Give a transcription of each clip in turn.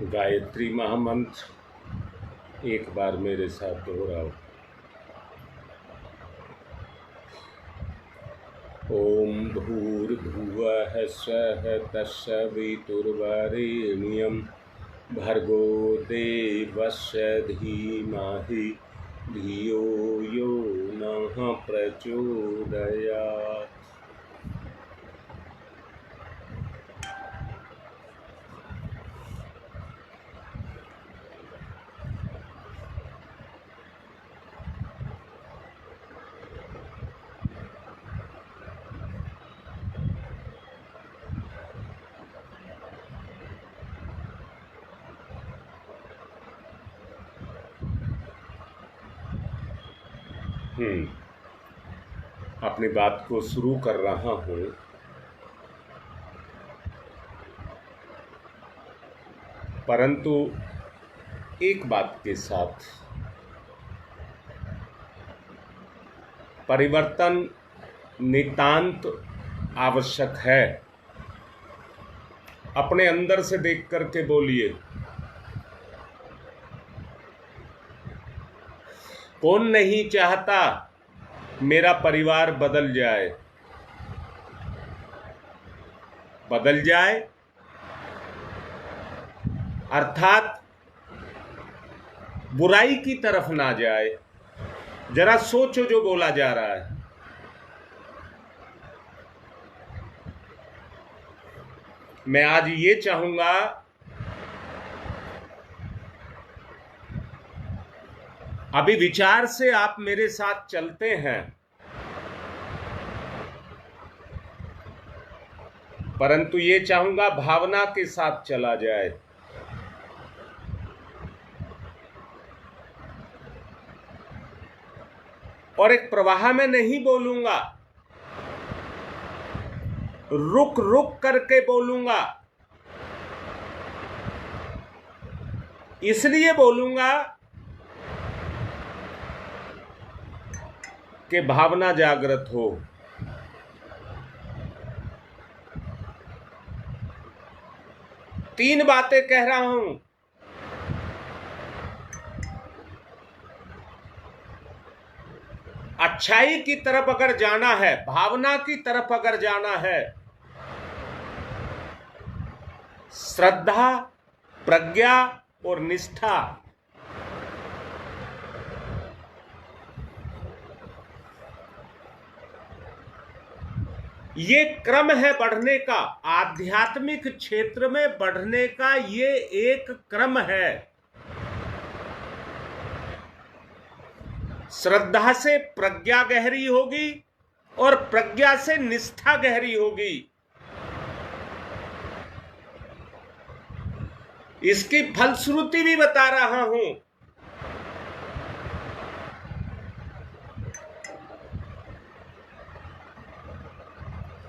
गायत्री महामंत्र एक बार मेरे साथ दोहराओ। ओम भूर्भुवः स्वः तत्सवितुर्वरेण्यं भर्गो देवस्य धीमहि धियो यो नः प्रचोदयात्। अपनी बात को शुरू कर रहा हूं। परंतु एक बात के साथ, परिवर्तन नितांत आवश्यक है। अपने अंदर से देख करके बोलिए, कौन नहीं चाहता मेरा परिवार बदल जाए? बदल जाए अर्थात बुराई की तरफ ना जाए। जरा सोचो जो बोला जा रहा है। मैं आज ये चाहूंगा अभी विचार से आप मेरे साथ चलते हैं, परंतु ये चाहूंगा भावना के साथ चला जाए। और एक प्रवाह में नहीं बोलूंगा, रुक रुक करके बोलूंगा। इसलिए बोलूंगा कि भावना जागृत हो। तीन बातें कह रहा हूं। अच्छाई की तरफ अगर जाना है, भावना की तरफ अगर जाना है, श्रद्धा, प्रज्ञा और निष्ठा, ये क्रम है बढ़ने का। आध्यात्मिक क्षेत्र में बढ़ने का ये एक क्रम है। श्रद्धा से प्रज्ञा गहरी होगी और प्रज्ञा से निष्ठा गहरी होगी। इसकी फलश्रुति भी बता रहा हूं।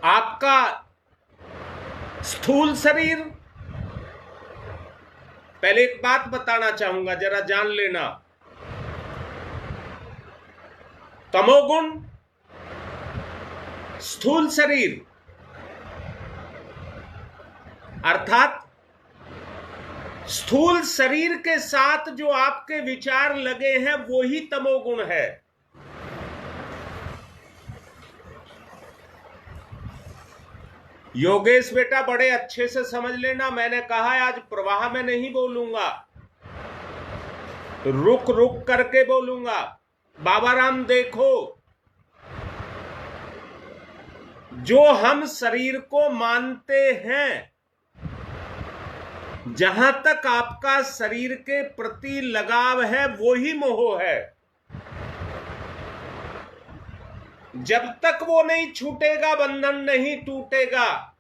आपका स्थूल शरीर, पहले एक बात बताना चाहूंगा, जरा जान लेना। तमोगुण, स्थूल शरीर, अर्थात स्थूल शरीर के साथ जो आपके विचार लगे हैं वो ही तमोगुण है। योगेश बेटा बड़े अच्छे से समझ लेना, मैंने कहा है आज प्रवाह में नहीं बोलूंगा, रुक रुक करके बोलूंगा। बाबा राम देखो, जो हम शरीर को मानते हैं, जहां तक आपका शरीर के प्रति लगाव है वो ही मोह है। जब तक वो नहीं छूटेगा बंधन नहीं टूटेगा।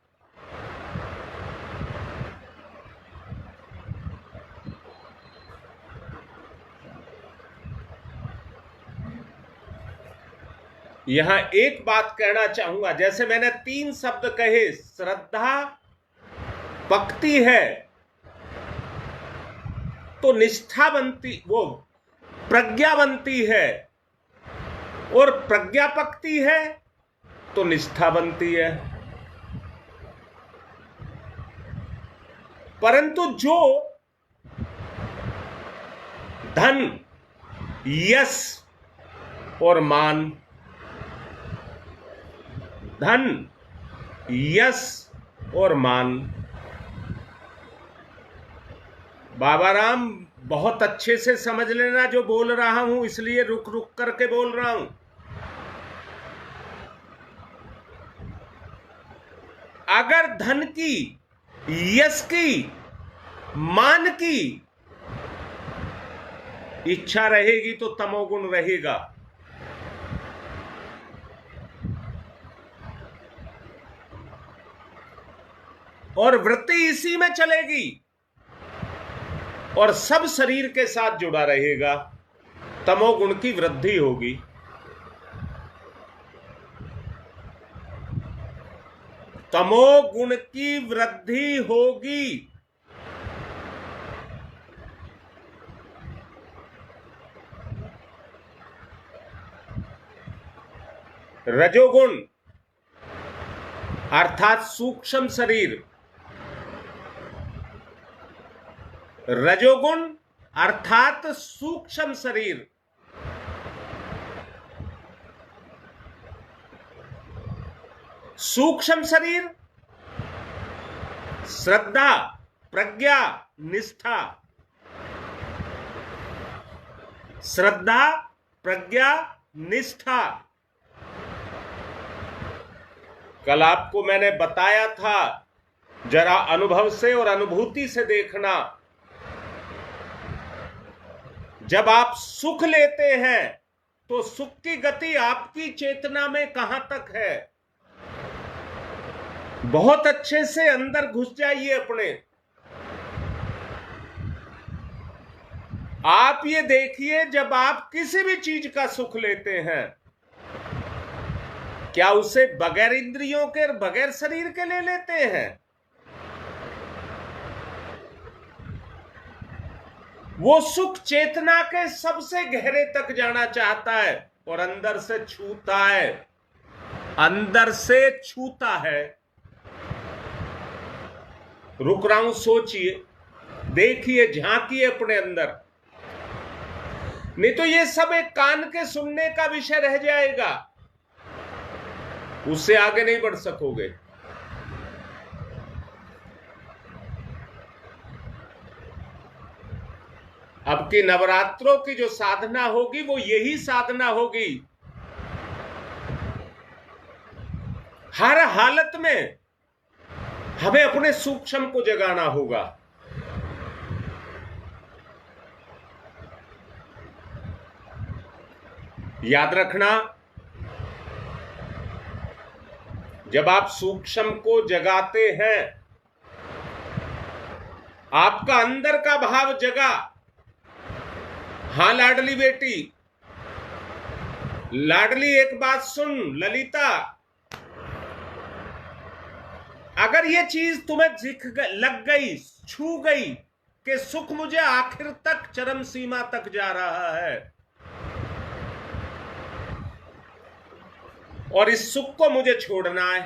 यहां एक बात कहना चाहूंगा, जैसे मैंने तीन शब्द कहे, श्रद्धा पकती है तो निष्ठा बनती, वो प्रज्ञा बनती है, और प्रज्ञा पकती है तो निष्ठा बनती है। परंतु जो धन, यश और मान। धन, यश और मान। बाबा राम बहुत अच्छे से समझ लेना जो बोल रहा हूं, इसलिए रुक रुक करके बोल रहा हूं। अगर धन की, यश की, मान की इच्छा रहेगी तो तमोगुण रहेगा। और वृत्ति इसी में चलेगी और सब शरीर के साथ जुड़ा रहेगा, तमोगुण की वृद्धि होगी। तमोगुण की वृद्धि होगी। रजोगुण अर्थात सूक्ष्म शरीर, रजोगुण अर्थात सूक्ष्म शरीर, सूक्ष्म शरीर श्रद्धा, प्रज्ञा, निष्ठा। श्रद्धा, प्रज्ञा, निष्ठा। कल आपको मैंने बताया था, जरा अनुभव से और अनुभूति से देखना। जब आप सुख लेते हैं तो सुख की गति आपकी चेतना में कहां तक है? बहुत अच्छे से अंदर घुस जाइए अपने। आप ये देखिए, जब आप किसी भी चीज का सुख लेते हैं, क्या उसे बगैर इंद्रियों के, बगैर शरीर के ले लेते हैं? वो सुख चेतना के सबसे गहरे तक जाना चाहता है और अंदर से छूता है, अंदर से छूता है। रुक रहा हूं, सोचिए, देखिए, झांकिए अपने अंदर। नहीं तो ये सब एक कान के सुनने का विषय रह जाएगा, उससे आगे नहीं बढ़ सकोगे। अब की नवरात्रों की जो साधना होगी वो यही साधना होगी। हर हालत में हमें अपने सूक्ष्म को जगाना होगा। याद रखना, जब आप सूक्ष्म को जगाते हैं, आपका अंदर का भाव जगा। हां लाडली बेटी, लाडली एक बात सुन ललिता, अगर ये चीज तुम्हें लग गई, छू गई कि सुख मुझे आखिर तक, चरम सीमा तक जा रहा है और इस सुख को मुझे छोड़ना है,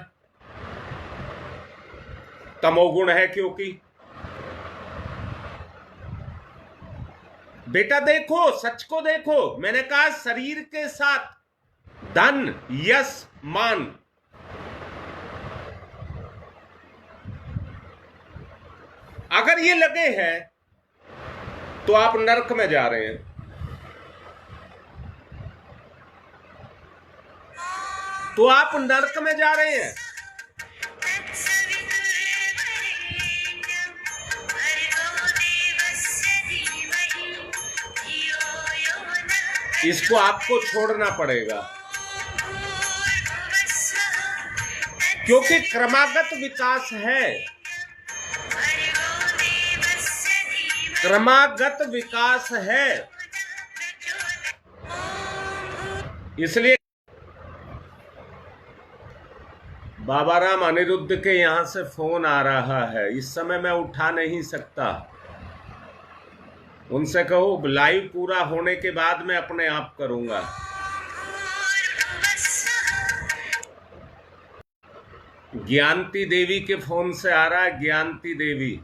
तमोगुण है। क्योंकि बेटा देखो, सच को देखो, मैंने कहा शरीर के साथ धन, यश, मान, अगर ये लगे हैं तो आप नरक में जा रहे हैं। तो आप नरक में जा रहे हैं। इसको आपको छोड़ना पड़ेगा, क्योंकि क्रमागत विकास है, क्रमागत विकास है। इसलिए बाबा राम अनिरुद्ध के यहां से फोन आ रहा है, इस समय मैं उठा नहीं सकता। उनसे कहो लाइव पूरा होने के बाद मैं अपने आप करूंगा। ज्ञानती देवी के फोन से आ रहा है, ज्ञानती देवी।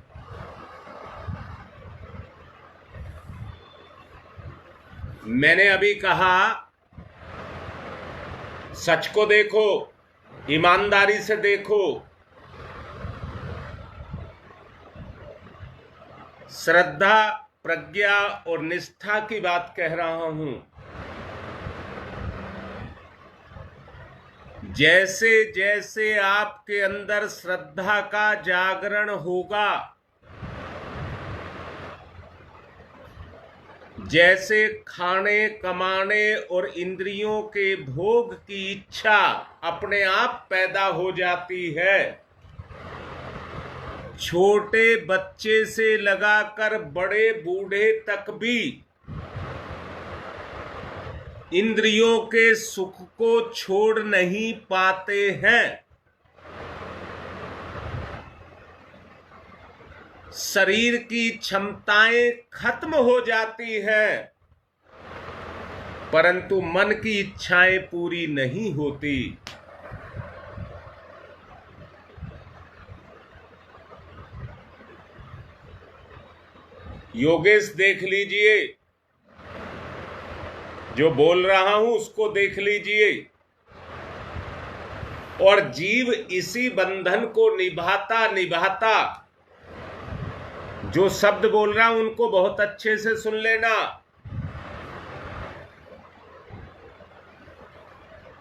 मैंने अभी कहा सच को देखो, ईमानदारी से देखो, श्रद्धा, प्रज्ञा और निष्ठा की बात कह रहा हूं। जैसे जैसे आपके अंदर श्रद्धा का जागरण होगा, जैसे खाने, कमाने और इंद्रियों के भोग की इच्छा अपने आप पैदा हो जाती है, छोटे बच्चे से लगाकर बड़े बूढ़े तक भी इंद्रियों के सुख को छोड़ नहीं पाते हैं। शरीर की क्षमताएं खत्म हो जाती हैं, परंतु मन की इच्छाएं पूरी नहीं होती। योगेश देख लीजिए, जो बोल रहा हूं उसको देख लीजिए, और जीव इसी बंधन को निभाता निभाता, जो शब्द बोल रहा हूं उनको बहुत अच्छे से सुन लेना।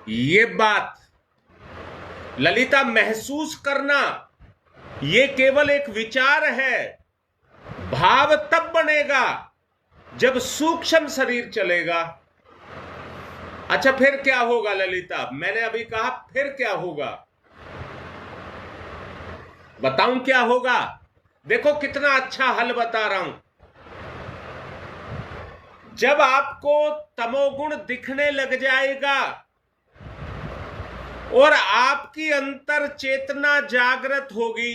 ये बात ललिता महसूस करना, ये केवल एक विचार है। भाव तब बनेगा जब सूक्ष्म शरीर चलेगा। अच्छा, फिर क्या होगा ललिता? मैंने अभी कहा फिर क्या होगा, बताऊं क्या होगा? देखो कितना अच्छा हल बता रहा हूं। जब आपको तमोगुण दिखने लग जाएगा और आपकी अंतर चेतना जागृत होगी,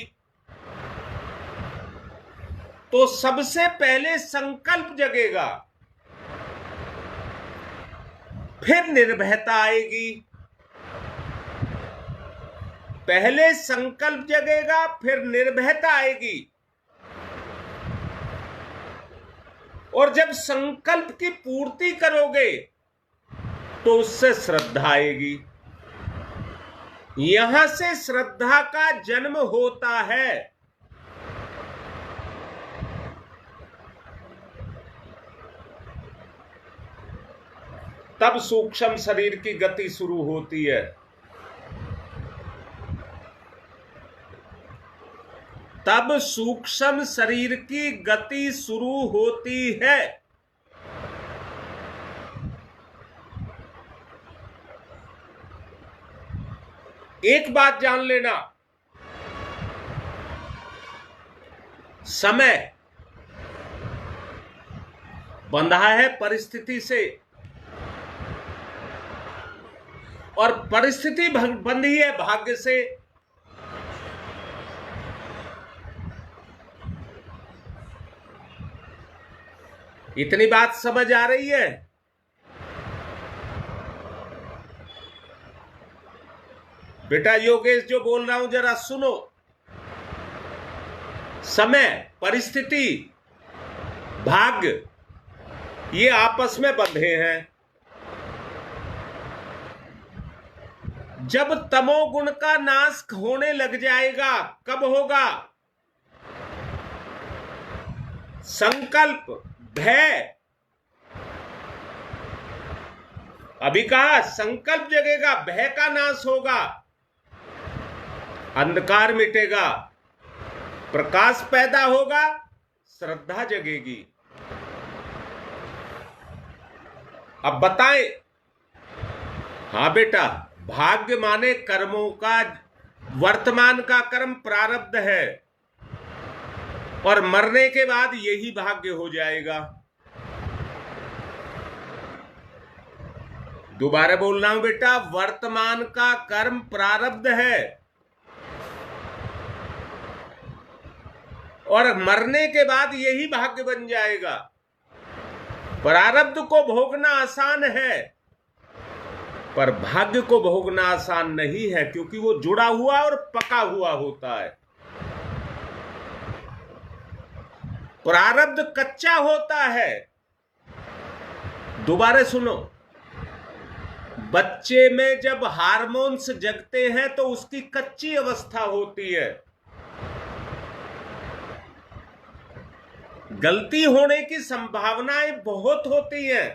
तो सबसे पहले संकल्प जगेगा, फिर निर्भयता आएगी। पहले संकल्प जगेगा, फिर निर्भयता आएगी, और जब संकल्प की पूर्ति करोगे तो उससे श्रद्धा आएगी। यहां से श्रद्धा का जन्म होता है। तब सूक्ष्म शरीर की गति शुरू होती है। तब सूक्ष्म शरीर की गति शुरू होती है। एक बात जान लेना, समय बंधा है परिस्थिति से, और परिस्थिति बंधी है भाग्य से। इतनी बात समझ आ रही है? बेटा योगेश जो बोल रहा हूं जरा सुनो। समय, परिस्थिति, भाग्य, ये आपस में बंधे हैं। जब तमोगुण का नाश होने लग जाएगा, कब होगा? संकल्प, भय, अभी कहा संकल्प जगेगा, भय का नाश होगा, अंधकार मिटेगा, प्रकाश पैदा होगा, श्रद्धा जगेगी। अब बताएं। हां बेटा, भाग्य माने कर्मों का, वर्तमान का कर्म प्रारब्ध है, और मरने के बाद यही भाग्य हो जाएगा। दोबारा बोल रहा हूं बेटा, वर्तमान का कर्म प्रारब्ध है, और मरने के बाद यही भाग्य बन जाएगा। प्रारब्ध को भोगना आसान है, पर भाग्य को भोगना आसान नहीं है, क्योंकि वो जुड़ा हुआ और पका हुआ होता है। प्रारब्ध कच्चा होता है, दोबारा सुनो, बच्चे में जब हार्मोन्स जगते हैं तो उसकी कच्ची अवस्था होती है, गलती होने की संभावनाएं बहुत होती हैं,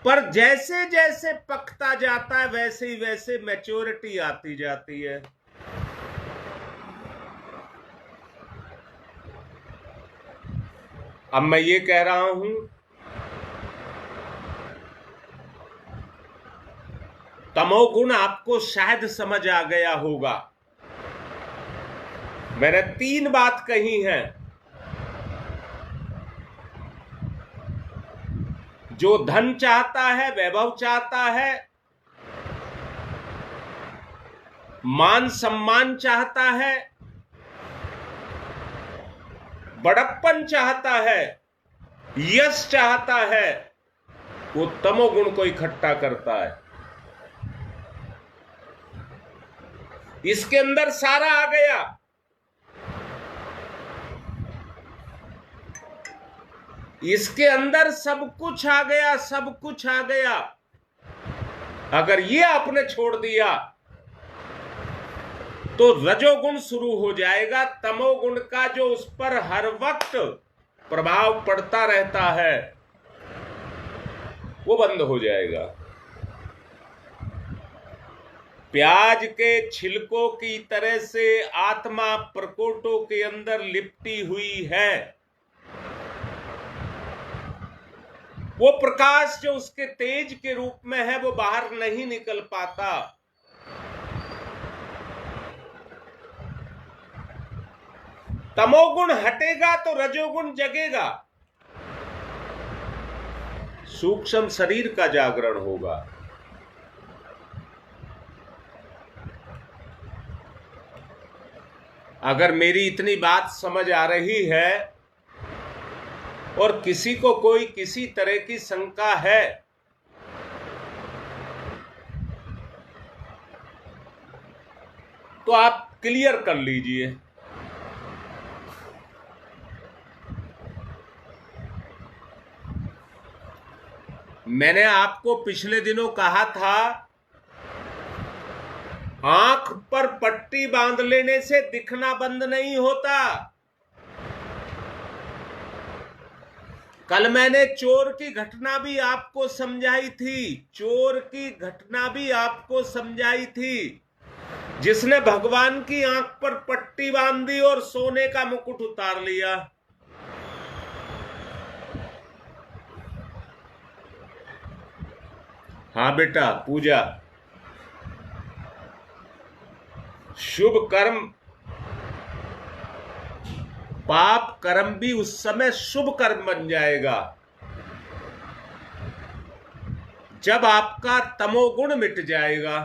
पर जैसे जैसे पकता जाता है वैसे ही वैसे मैच्योरिटी आती जाती है। अब मैं ये कह रहा हूं, तमोगुण आपको शायद समझ आ गया होगा। मैंने 3 बात कही हैं। जो धन चाहता है, वैभव चाहता है, मान सम्मान चाहता है, बड़प्पन चाहता है, यश चाहता है, वो तमोगुण को इकट्ठा करता है। इसके अंदर सारा आ गया। इसके अंदर सब कुछ आ गया, सब कुछ आ गया। अगर ये आपने छोड़ दिया तो रजोगुण शुरू हो जाएगा। तमोगुण का जो उस पर हर वक्त प्रभाव पड़ता रहता है वो बंद हो जाएगा। प्याज के छिलकों की तरह से आत्मा प्रकोटों के अंदर लिपटी हुई है। वो प्रकाश जो उसके तेज के रूप में है वो बाहर नहीं निकल पाता। तमोगुण हटेगा तो रजोगुण जगेगा, सूक्ष्म शरीर का जागरण होगा। अगर मेरी इतनी बात समझ आ रही है और किसी को कोई किसी तरह की शंका है तो आप क्लियर कर लीजिए। मैंने आपको पिछले दिनों कहा था, आंख पर पट्टी बांध लेने से दिखना बंद नहीं होता। कल मैंने चोर की घटना भी आपको समझाई थी, चोर की घटना भी आपको समझाई थी, जिसने भगवान की आंख पर पट्टी बांध दी और सोने का मुकुट उतार लिया। हाँ बेटा, पूजा, शुभ कर्म, पाप कर्म भी उस समय शुभ कर्म बन जाएगा जब आपका तमोगुण मिट जाएगा,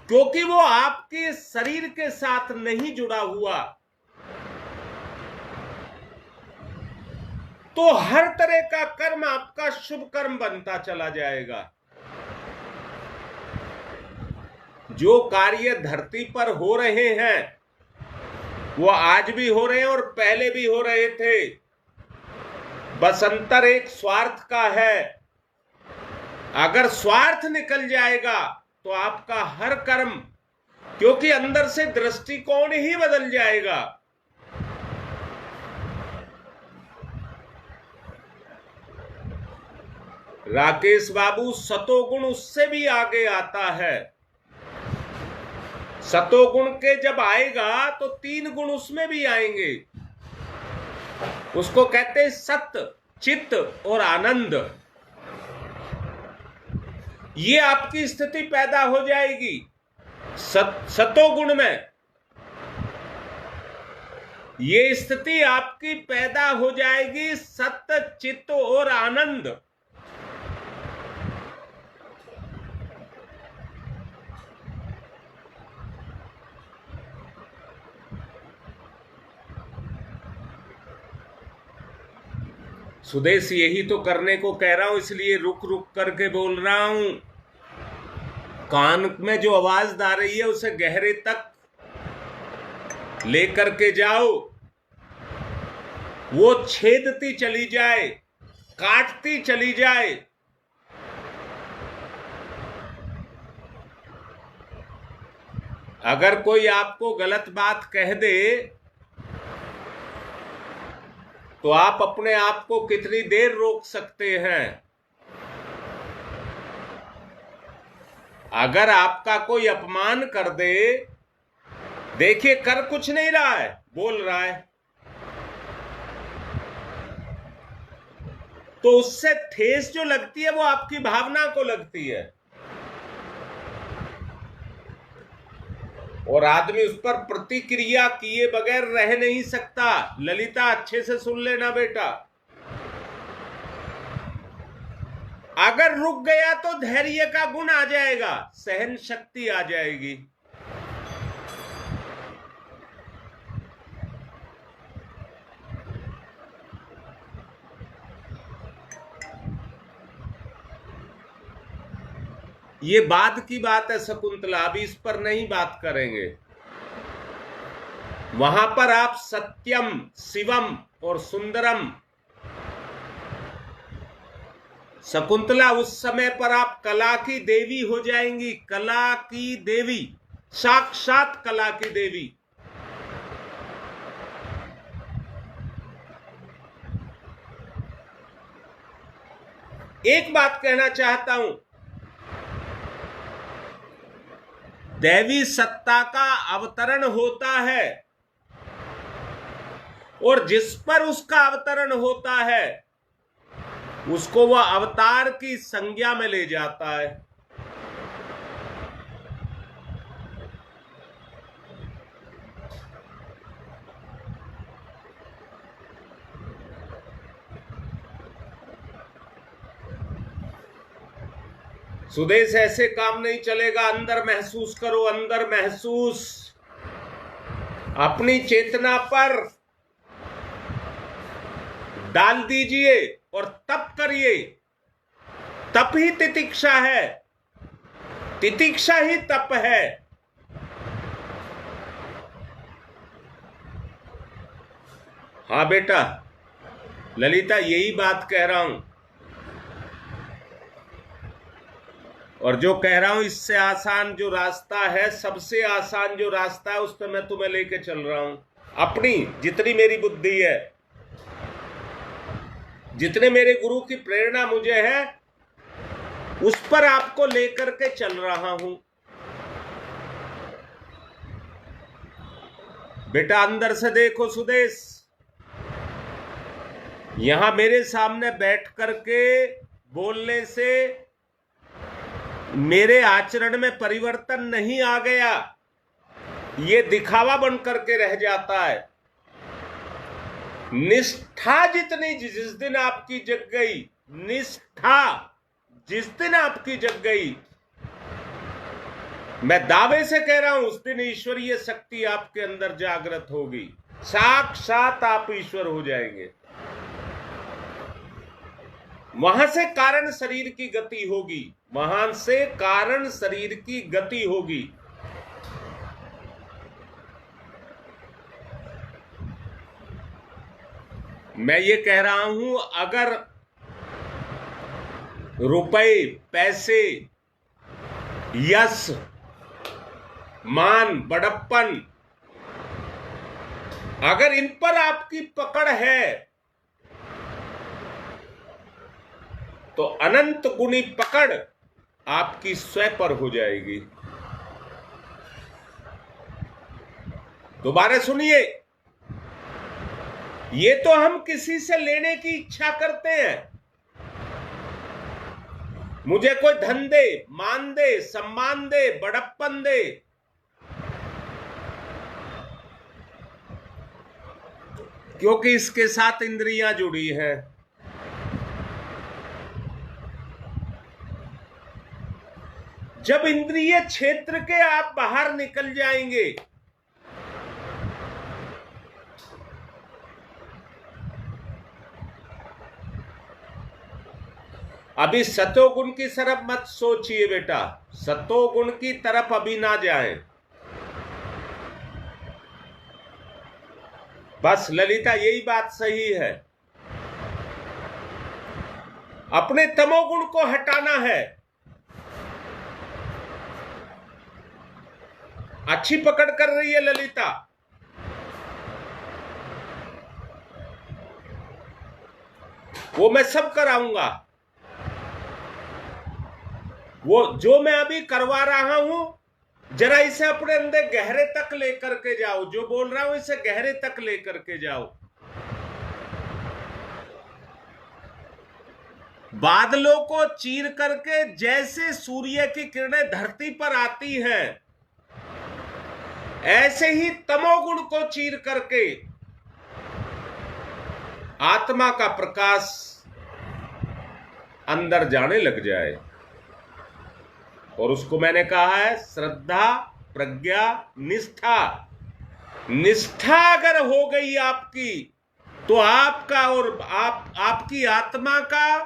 क्योंकि वो आपके शरीर के साथ नहीं जुड़ा हुआ। तो हर तरह का कर्म आपका शुभ कर्म बनता चला जाएगा। जो कार्य धरती पर हो रहे हैं वो आज भी हो रहे हैं और पहले भी हो रहे थे। बस अंतर एक स्वार्थ का है। अगर स्वार्थ निकल जाएगा तो आपका हर कर्म, क्योंकि अंदर से दृष्टिकोण ही बदल जाएगा। राकेश बाबू, सतोगुण उससे भी आगे आता है। सतोगुण के जब आएगा तो 3 गुण उसमें भी आएंगे। उसको कहते हैं सत्य, चित्त और आनंद। ये आपकी स्थिति पैदा हो जाएगी सतोगुण में। ये स्थिति आपकी पैदा हो जाएगी सत्य, चित्त और आनंद। सुदेश, यही तो करने को कह रहा हूं, इसलिए रुक रुक करके बोल रहा हूं। कान में जो आवाज आ रही है उसे गहरे तक लेकर के जाओ। वो छेदती चली जाए, काटती चली जाए। अगर कोई आपको गलत बात कह दे तो आप अपने आप को कितनी देर रोक सकते हैं? अगर आपका कोई अपमान कर दे, देखिए कर कुछ नहीं रहा है, बोल रहा है, तो उससे ठेस जो लगती है वो आपकी भावना को लगती है, और आदमी उस पर प्रतिक्रिया किए बगैर रह नहीं सकता। ललिता अच्छे से सुन लेना बेटा, अगर रुक गया तो धैर्य का गुण आ जाएगा, सहन शक्ति आ जाएगी। ये बाद की बात है शकुंतला, अभी इस पर नहीं बात करेंगे। वहां पर आप सत्यम, शिवम और सुंदरम, शकुंतला उस समय पर आप कला की देवी हो जाएंगी, कला की देवी, साक्षात कला की देवी। एक बात कहना चाहता हूं, दैवी सत्ता का अवतरण होता है, और जिस पर उसका अवतरण होता है उसको वह अवतार की संज्ञा में ले जाता है। सुदेश ऐसे काम नहीं चलेगा, अंदर महसूस करो, अंदर महसूस, अपनी चेतना पर डाल दीजिए और तप करिए। तप ही तितिक्षा है, तितिक्षा ही तप है। हाँ बेटा, ललिता यही बात कह रहा हूं, और जो कह रहा हूं इससे आसान जो रास्ता है, सबसे आसान जो रास्ता है, उस पर मैं तुम्हें लेके चल रहा हूं। अपनी जितनी मेरी बुद्धि है, जितने मेरे गुरु की प्रेरणा मुझे है, उस पर आपको लेकर के चल रहा हूं। बेटा अंदर से देखो सुदेश, यहां मेरे सामने बैठ करके बोलने से मेरे आचरण में परिवर्तन नहीं आ गया, ये दिखावा बन करके रह जाता है। निष्ठा जितनी जिस दिन आपकी जग गई, निष्ठा जिस दिन आपकी जग गई, मैं दावे से कह रहा हूं उस दिन ईश्वरीय शक्ति आपके अंदर जागृत होगी, साक्षात आप ईश्वर हो जाएंगे। वहां से कारण शरीर की गति होगी, वहां से कारण शरीर की गति होगी। मैं ये कह रहा हूं, अगर रुपए, पैसे, यश, मान, बड़प्पन, अगर इन पर आपकी पकड़ है तो अनंत गुणी पकड़ आपकी स्वयं पर हो जाएगी। दोबारा सुनिए, ये तो हम किसी से लेने की इच्छा करते हैं, मुझे कोई धन दे, मान दे, सम्मान दे, बड़प्पन दे, क्योंकि इसके साथ इंद्रियां जुड़ी हैं। जब इंद्रिय क्षेत्र के आप बाहर निकल जाएंगे, अभी सतोगुण की तरफ मत सोचिए बेटा, सतोगुण की तरफ अभी ना जाएं। बस ललिता यही बात सही है। अपने तमोगुण को हटाना है। अच्छी पकड़ कर रही है ललिता। वो मैं सब कराऊंगा। वो जो मैं अभी करवा रहा हूं, जरा इसे अपने अंदर गहरे तक लेकर के जाओ। जो बोल रहा हूं इसे गहरे तक लेकर के जाओ। बादलों को चीर करके जैसे सूर्य की किरणें धरती पर आती हैं, ऐसे ही तमोगुण को चीर करके आत्मा का प्रकाश अंदर जाने लग जाए। और उसको मैंने कहा है श्रद्धा, प्रज्ञा, निष्ठा। निष्ठा अगर हो गई आपकी, तो आपका और आपकी आत्मा का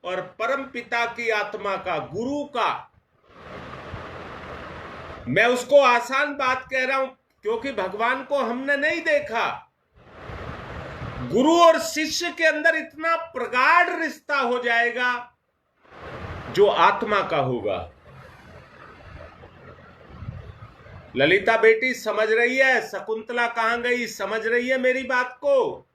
और परम पिता की आत्मा का, गुरु का, मैं उसको आसान बात कह रहा हूं क्योंकि भगवान को हमने नहीं देखा। गुरु और शिष्य के अंदर इतना प्रगाढ़ रिश्ता हो जाएगा जो आत्मा का होगा। ललिता बेटी समझ रही है? शकुंतला कहां गई? समझ रही है मेरी बात को?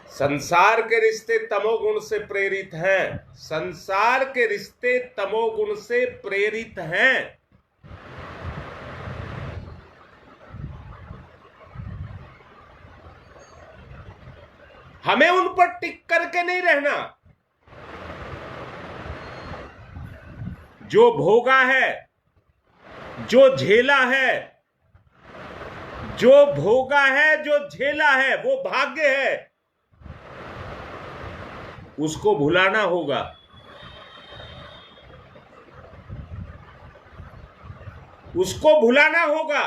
संसार के रिश्ते तमोगुण से प्रेरित हैं। संसार के रिश्ते तमोगुण से प्रेरित हैं। हमें उन पर टिक करके नहीं रहना। जो भोगा है, जो झेला है, जो भोगा है, जो झेला है, वो भाग्य है। उसको भुलाना होगा। उसको भुलाना होगा।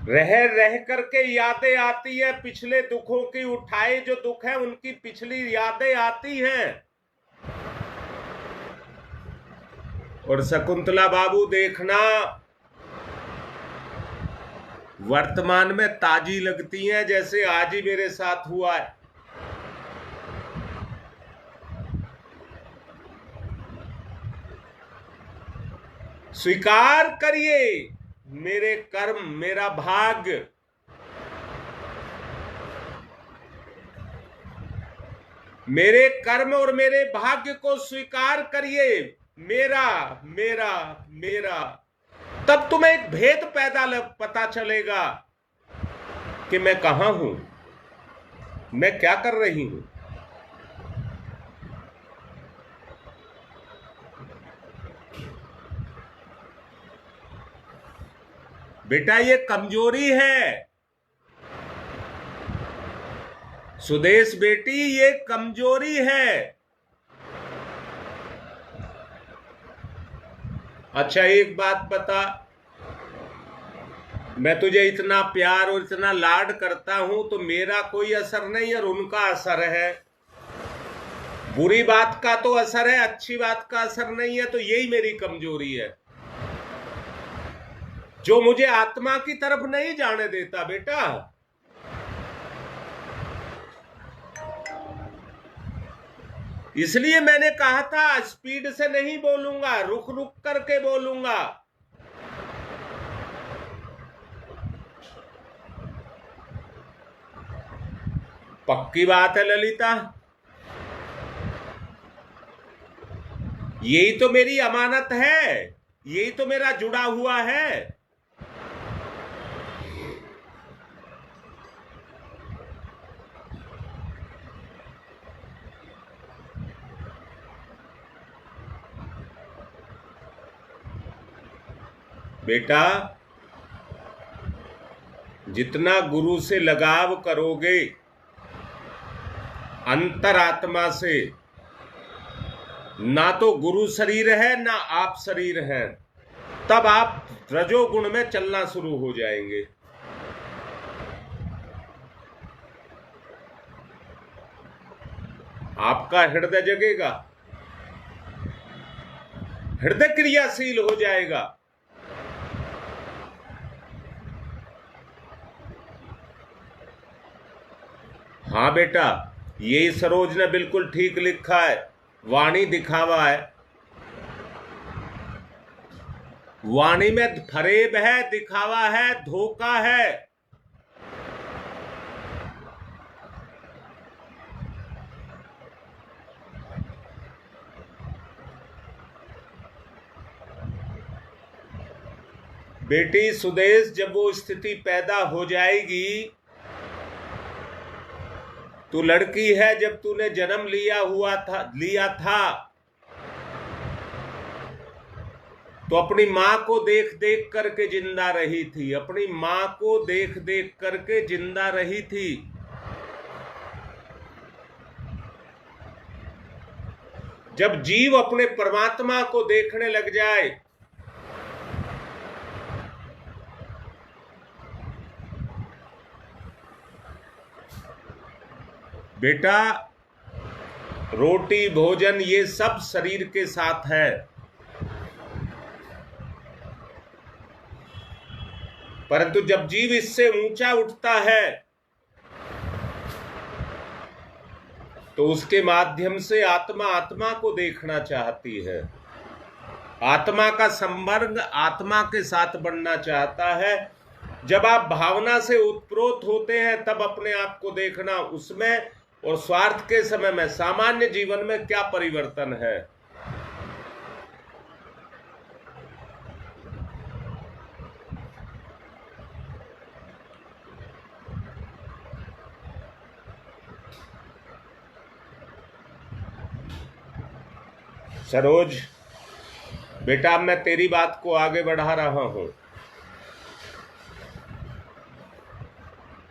रह रह करके यादें आती है पिछले दुखों की। उठाए जो दुख है उनकी पिछली यादें आती हैं। और शकुंतला बाबू देखना, वर्तमान में ताजी लगती हैं जैसे आज ही मेरे साथ हुआ है। स्वीकार करिए मेरे कर्म, मेरा भाग्य। मेरे कर्म और मेरे भाग्य को स्वीकार करिए। मेरा मेरा मेरा। तब तुम्हें एक भेद पता चलेगा कि मैं कहां हूं, मैं क्या कर रही हूं। बेटा ये कमजोरी है। सुदेश बेटी ये कमजोरी है। अच्छा एक बात बता, मैं तुझे इतना प्यार और इतना लाड करता हूं तो मेरा कोई असर नहीं और उनका असर है। बुरी बात का तो असर है, अच्छी बात का असर नहीं है। तो यही मेरी कमजोरी है जो मुझे आत्मा की तरफ नहीं जाने देता। बेटा इसलिए मैंने कहा था स्पीड से नहीं बोलूंगा, रुक रुक करके बोलूंगा। पक्की बात है ललिता, यही तो मेरी अमानत है, यही तो मेरा जुड़ा हुआ है। बेटा जितना गुरु से लगाव करोगे अंतरात्मा से, ना तो गुरु शरीर है ना आप शरीर हैं, तब आप रजोगुण में चलना शुरू हो जाएंगे। आपका हृदय जगेगा, हृदय क्रियाशील हो जाएगा। हाँ बेटा, यही सरोज ने बिल्कुल ठीक लिखा है, वाणी दिखावा है। वाणी में फरेब है, दिखावा है, धोखा है। बेटी सुदेश, जब वो स्थिति पैदा हो जाएगी, तू लड़की है, जब तूने जन्म लिया था तो अपनी मां को देख देख करके जिंदा रही थी, अपनी मां को देख देख करके जिंदा रही थी। जब जीव अपने परमात्मा को देखने लग जाए, बेटा रोटी भोजन ये सब शरीर के साथ है, परंतु जब जीव इससे ऊंचा उठता है तो उसके माध्यम से आत्मा आत्मा को देखना चाहती है, आत्मा का संपर्क आत्मा के साथ बनना चाहता है। जब आप भावना से उत्प्रोत होते हैं तब अपने आप को देखना, उसमें और स्वार्थ के समय में सामान्य जीवन में क्या परिवर्तन है। सरोज बेटा, मैं तेरी बात को आगे बढ़ा रहा हूं।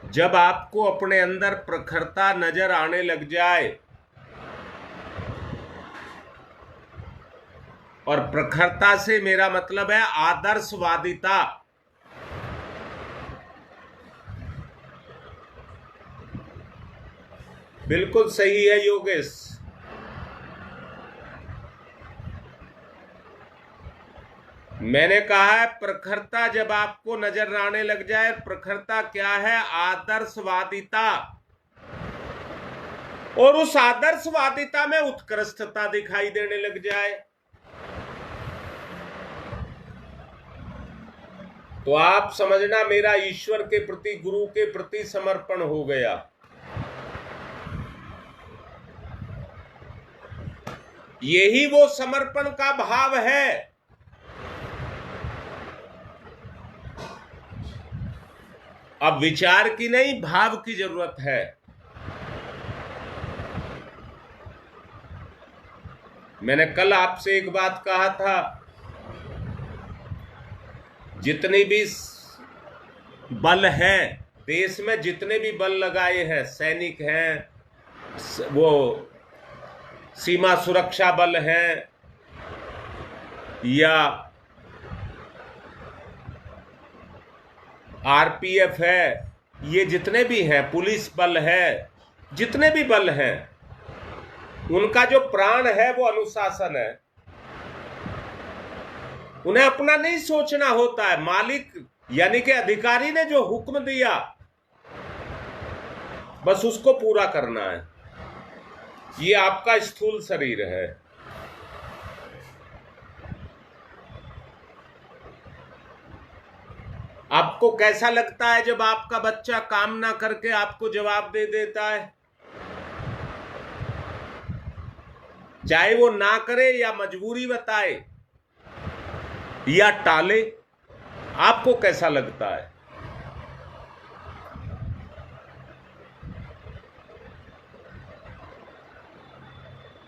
जब आपको अपने अंदर प्रखरता नजर आने लग जाए, और प्रखरता से मेरा मतलब है आदर्शवादिता, बिल्कुल सही है योगेश। मैंने कहा है प्रखरता जब आपको नजर आने लग जाए, प्रखरता क्या है? आदर्शवादिता। और उस आदर्शवादिता में उत्कृष्टता दिखाई देने लग जाए तो आप समझना मेरा ईश्वर के प्रति, गुरु के प्रति समर्पण हो गया। यही वो समर्पण का भाव है। अब विचार की नहीं, भाव की जरूरत है। मैंने कल आपसे एक बात कहा था, जितनी भी बल है देश में, जितने भी बल लगाए हैं, सैनिक हैं, वो सीमा सुरक्षा बल हैं, या आरपीएफ है, ये जितने भी हैं, पुलिस बल है, जितने भी बल हैं, उनका जो प्राण है वो अनुशासन है। उन्हें अपना नहीं सोचना होता है, मालिक यानी कि अधिकारी ने जो हुक्म दिया बस उसको पूरा करना है। ये आपका स्थूल शरीर है। आपको कैसा लगता है जब आपका बच्चा काम ना करके आपको जवाब दे देता है, चाहे वो ना करे या मजबूरी बताए या टाले? आपको कैसा लगता है?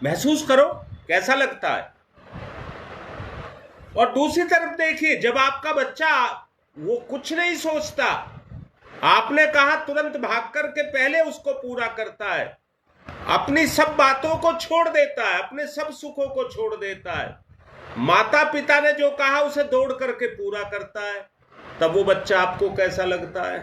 महसूस करो कैसा लगता है। और दूसरी तरफ देखिए, जब आपका बच्चा वो कुछ नहीं सोचता, आपने कहा तुरंत भाग करके पहले उसको पूरा करता है, अपनी सब बातों को छोड़ देता है, अपने सब सुखों को छोड़ देता है, माता पिता ने जो कहा उसे दौड़ करके पूरा करता है, तब वो बच्चा आपको कैसा लगता है?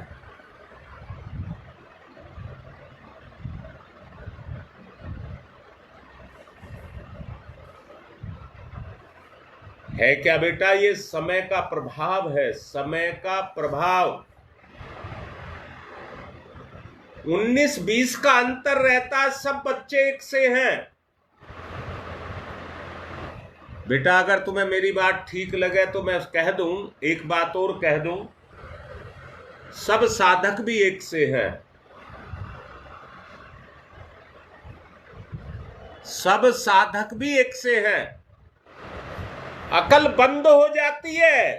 है क्या बेटा? ये समय का प्रभाव है, समय का प्रभाव। 19-20 का अंतर रहता है, सब बच्चे एक से हैं। बेटा अगर तुम्हें मेरी बात ठीक लगे तो मैं कह दूं, एक बात और कह दूं, सब साधक भी एक से हैं, सब साधक भी एक से हैं। अकल बंद हो जाती है,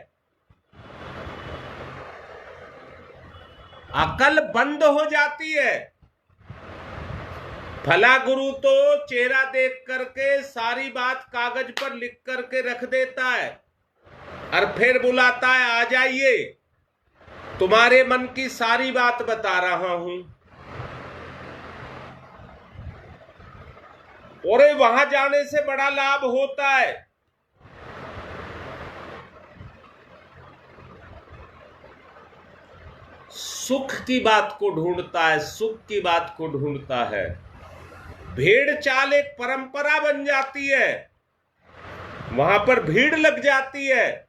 अकल बंद हो जाती है। भला गुरु तो चेहरा देख करके सारी बात कागज पर लिख करके रख देता है और फिर बुलाता है, आ जाइए, तुम्हारे मन की सारी बात बता रहा हूं। और वहां जाने से बड़ा लाभ होता है। सुख की बात को ढूंढता है, सुख की बात को ढूंढता है। भेड़ चाल एक परंपरा बन जाती है, वहां पर भीड़ लग जाती है।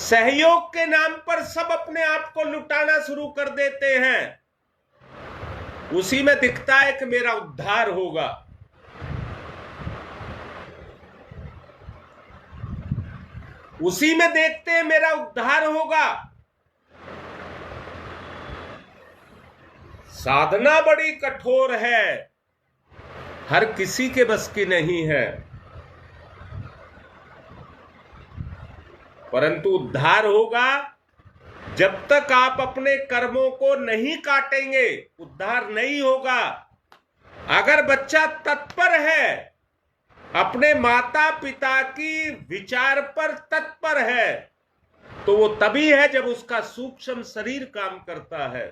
सहयोग के नाम पर सब अपने आप को लुटाना शुरू कर देते हैं। उसी में दिखता है कि मेरा उद्धार होगा। उसी में देखते हैं मेरा उद्धार होगा। साधना बड़ी कठोर है, हर किसी के बस की नहीं है, परंतु उद्धार होगा जब तक आप अपने कर्मों को नहीं काटेंगे, उद्धार नहीं होगा। अगर बच्चा तत्पर है, अपने माता पिता की विचार पर तत्पर है, तो वो तभी है जब उसका सूक्ष्म शरीर काम करता है।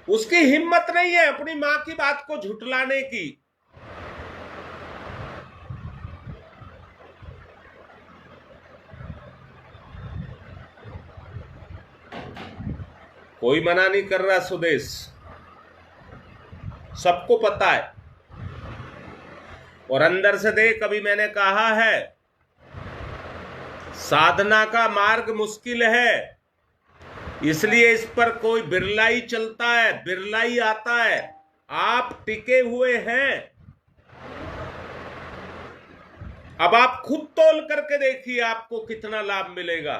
उसकी हिम्मत नहीं है अपनी मां की बात को झुठलाने की। कोई मना नहीं कर रहा सुदेश, सबको पता है। और अंदर से देख, अभी मैंने कहा है साधना का मार्ग मुश्किल है, इसलिए इस पर कोई बिरला ही चलता है, बिरला ही आता है। आप टिके हुए हैं। अब आप खुद तोल करके देखिए आपको कितना लाभ मिलेगा।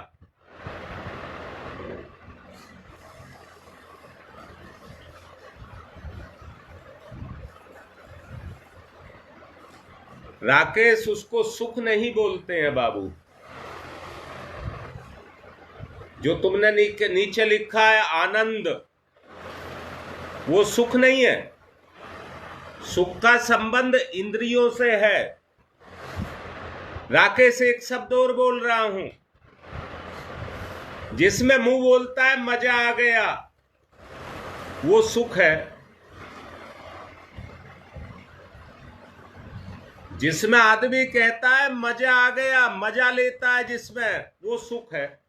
राकेश, उसको सुख नहीं बोलते हैं बाबू। जो तुमने नीचे लिखा है आनंद, वो सुख नहीं है। सुख का संबंध इंद्रियों से है। राकेश, एक शब्द और बोल रहा हूं, जिसमें मुंह बोलता है मजा आ गया, वो सुख है। जिसमें आदमी कहता है मजा आ गया, मजा लेता है जिसमें, वो सुख है।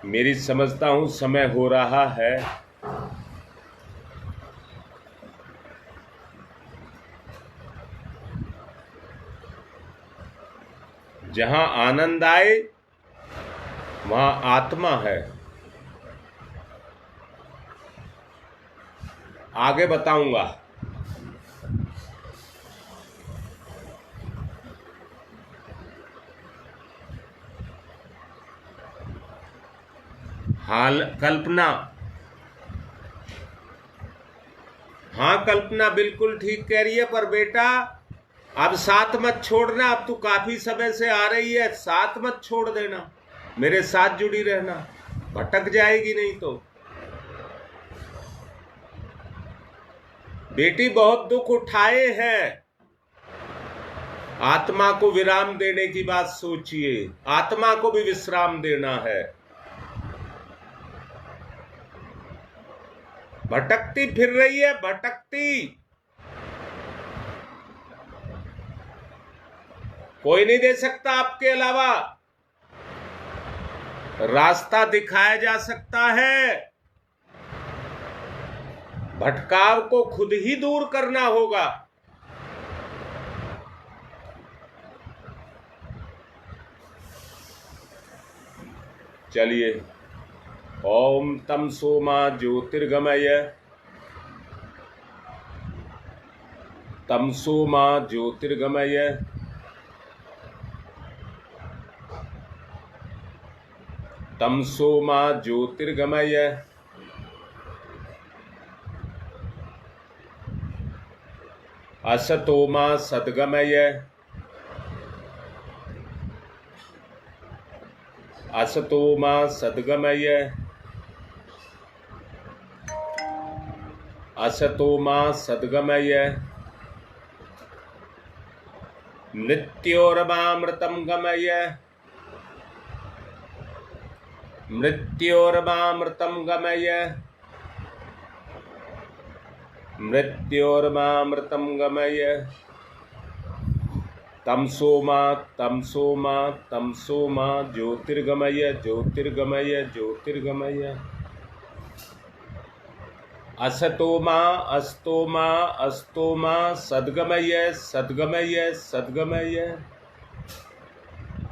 मेरी समझता हूं समय हो रहा है। जहां आनंद आए वहां आत्मा है। आगे बताऊंगा। हाल कल्पना, हाँ कल्पना बिल्कुल ठीक कह रही है, पर बेटा अब साथ मत छोड़ना। अब तू काफी समय से आ रही है, साथ मत छोड़ देना, मेरे साथ जुड़ी रहना, भटक जाएगी नहीं तो। बेटी बहुत दुख उठाए हैं, आत्मा को विराम देने की बात सोचिए। आत्मा को भी विश्राम देना है। भटकती फिर रही है, भटकती। कोई नहीं दे सकता आपके अलावा। रास्ता दिखाया जा सकता है, भटकाव को खुद ही दूर करना होगा। चलिए, ओम तमसो मा ज्योतिर्गमय, तमसो मा ज्योतिर्गमय, तमसो मा ज्योतिर्गमय, असतो मा सद्गमय, असतो मा सद्गमय, असतो मा सद्गमय, मृत्योर्मामृतं गमय, मृत्योर्मामृतं गमय, मृत्योर्मामृतं गमय, तमसो मा तमसो मा तमसो मा ज्योतिर्गमय, ज्योतिर्गमय, ज्योतिर्गमय, असतो मा अस्तो मा अस्तो मा सद्गमय, सद्गमय, सद्गमय,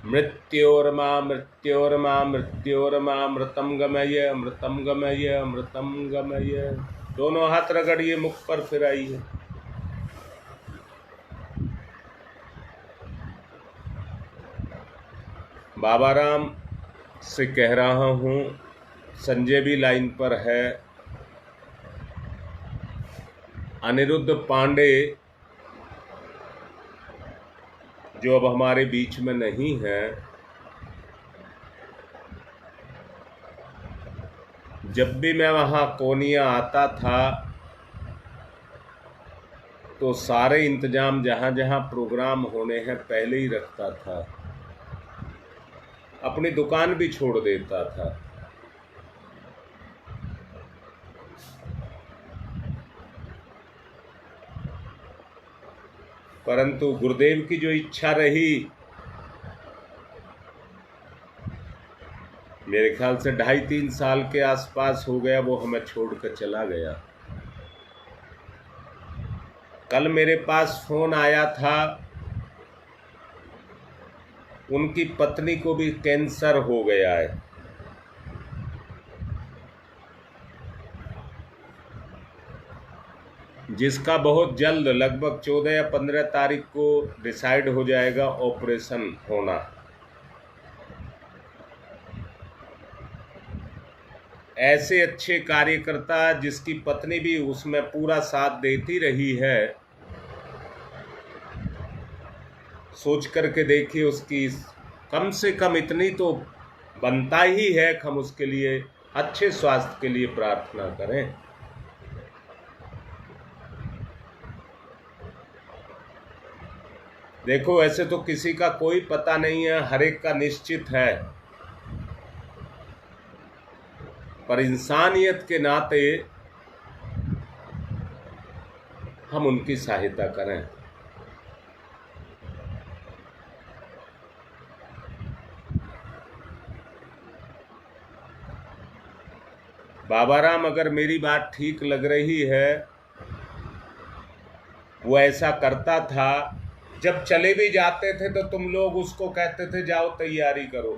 मृत्योर्मा मृत्योर्मा मृत्योर्मा मृतम गमय, अमृतम गमय, अमृतम गमय। दोनों हाथ रगड़िए, मुख पर फिराइए। बाबा राम से कह रहा हूँ, संजय भी लाइन पर है, अनिरुद्ध पांडे जो अब हमारे बीच में नहीं है, जब भी मैं वहाँ कोनिया आता था तो सारे इंतजाम जहाँ जहाँ प्रोग्राम होने हैं पहले ही रखता था, अपनी दुकान भी छोड़ देता था। परंतु गुरुदेव की जो इच्छा रही, मेरे ख्याल से 2.5-3 साल के आसपास हो गया, वो हमें छोड़कर चला गया। कल मेरे पास फोन आया था, उनकी पत्नी को भी कैंसर हो गया है। जिसका बहुत जल्द, लगभग 14 या 15 तारीख को डिसाइड हो जाएगा ऑपरेशन होना। ऐसे अच्छे कार्यकर्ता, जिसकी पत्नी भी उसमें पूरा साथ देती रही है, सोच करके देखिए, उसकी कम से कम इतनी तो बनता ही है कि हम उसके लिए अच्छे स्वास्थ्य के लिए प्रार्थना करें। देखो, ऐसे तो किसी का कोई पता नहीं है, हर एक का निश्चित है, पर इंसानियत के नाते हम उनकी सहायता करें। बाबा राम, अगर मेरी बात ठीक लग रही है, वो ऐसा करता था, जब चले भी जाते थे तो तुम लोग उसको कहते थे जाओ तैयारी करो।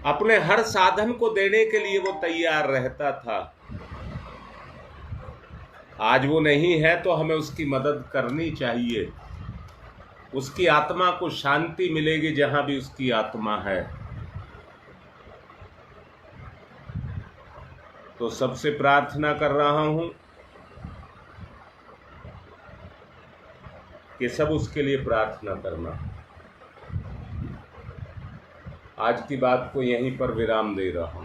अपने हर साधन को देने के लिए वो तैयार रहता था। आज वो नहीं है तो हमें उसकी मदद करनी चाहिए। उसकी आत्मा को शांति मिलेगी जहां भी उसकी आत्मा है। तो सबसे प्रार्थना कर रहा हूं कि सब उसके लिए प्रार्थना करना। आज की बात को यहीं पर विराम दे रहा हूं।